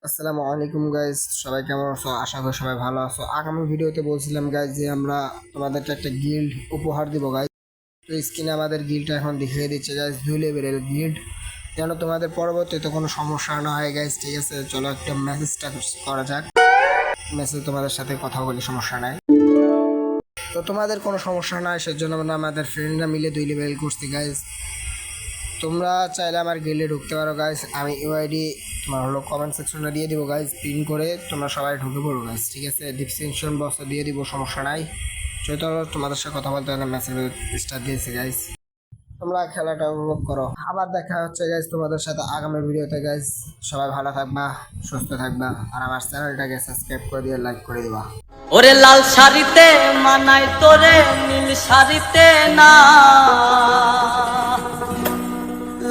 আসসালামু আলাইকুম গাইজ, সবাই কেমন আছো? আশা করি সবাই ভালো আছো। আগামী ভিডিওতে বলছিলাম গাইজ যে আমরা তোমাদেরকে একটা গিল্ড উপহার দিব গাইজ। তো স্ক্রিনে আমাদের গিল্ডটা এখন দেখিয়ে দিচ্ছে গাইজ, 2 লেভেলের গিল্ড, যেন তোমাদের পরবর্তীতে কোনো সমস্যা না হয় গাইজ। ঠিক আছে, চলো একটা মেসেজটা করা যাক। মেসেজ তোমাদের সাথে কথা বলি, সমস্যা নাই। তো তোমাদের কোনো সমস্যা নাই, সেজন্য আমরা আমাদের ফ্রেন্ডরা মিলে 2 লেভেল করছি গাইজ। তোমরা চাইলে আমার গিল্ডে ঢুকতে পারো গাইজ। আমি ইউআইডি তোমার হলো কমেন্ট সেকশনে দিয়ে দিব গাইজ, পিন করে তোমরা সবাই ঢুকে পড়ো গাইজ। ঠিক আছে, ডিসক্রিপশন বক্সে দিয়ে দিব, সমস্যা নাই। চলো তোমাদের সাথে কথা বলতে হলে মেসেজ স্টার্ট দিয়েছি গাইজ। তোমরা খেলাটা উপভোগ করো। আবার দেখা হচ্ছে গাইজ তোমাদের সাথে আগামী ভিডিওতে গাইজ। সবাই ভালো থাকবা, সুস্থ থাকবা, আর আমার চ্যানেলটাকে সাবস্ক্রাইব করে দিয়ে লাইক করে দিবা। ওরে লাল শাড়িতে মানাই তোরে নীল শাড়িতে না,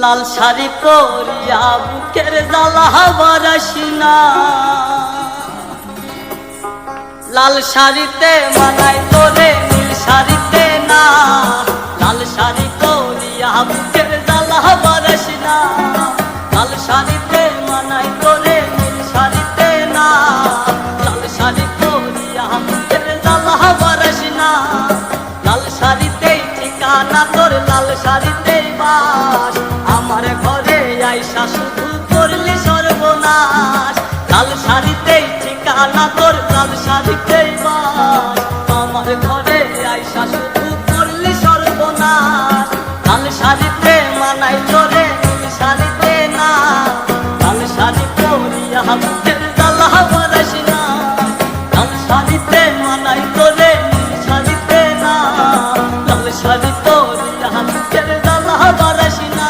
লাল শাড়ি পরিয়া বুকের জ্বালা বারাসি না। লাল শাড়িতে মানাই তোরে নীল শাড়িতে না, লাল শাড়ি পরিয়া বুকের জ্বালা বারাসি না। লাল শাড়িতে মানাই তোরে নীল শাড়িতে না, লাল শাড়ি পরিয়া বুকের জ্বালা বারাসি না। লাল শাড়িতেই ঠিকানা তোর, লাল শাড়িতেই বাস। আমার ঘরে আইসা শুধু করলি সর্বনাশ। লাল শাড়িতেই ঠিকানা তোর, লাল শাড়িতেই বাস। আমার ঘরে আইসা শুধু করলি সর্বনাশ। লাল শাড়িতে মানাই তোরে নীল শাড়িতে না, লাল শাড়ি পরিয়া বুকের জ্বালা বারাসি না। লাল শাড়িতে মানাই তোরে নীল শাড়িতে না, লাল শাড়ি পরিয়া বুকের জ্বালা বারাসি না।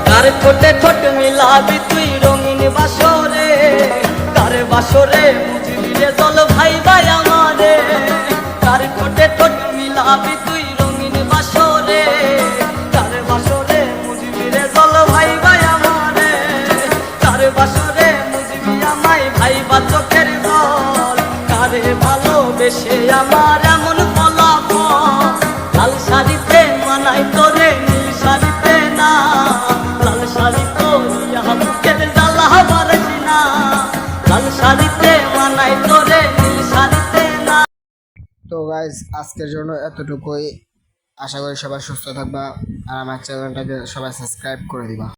কার ঠোঁটে ঠোঁট মিলাবি তুই রঙিন বাসরে, কার বাসরে বুঝবি রে চল ভাই ভাই আমারে। কার ঠোঁটে ঠোঁট মিলাবি তুই রঙিন বাসরে, কার বাসরে বুঝবি রে চল ভাই ভাই আমারে। কার বাসরে বুঝবি আমায় ভাই বা চোখের জল, কারে ভালোবেসে আমার এমন ফলাফল। লাল শাড়িতে মানাই তোরে নীল শাড়িতে না, লাল শাড়ি পরিয়া বুকের জ্বালা বারাসি না। লাল শাড়িতে মানাই তোরে নীল শাড়িতে না। তো গাইজ আজকের জন্য এতটুকুই। আশা করি সবাই সুস্থ থাকবা, আর আমার চ্যানেলটাকে সবাই সাবস্ক্রাইব করে দিবা।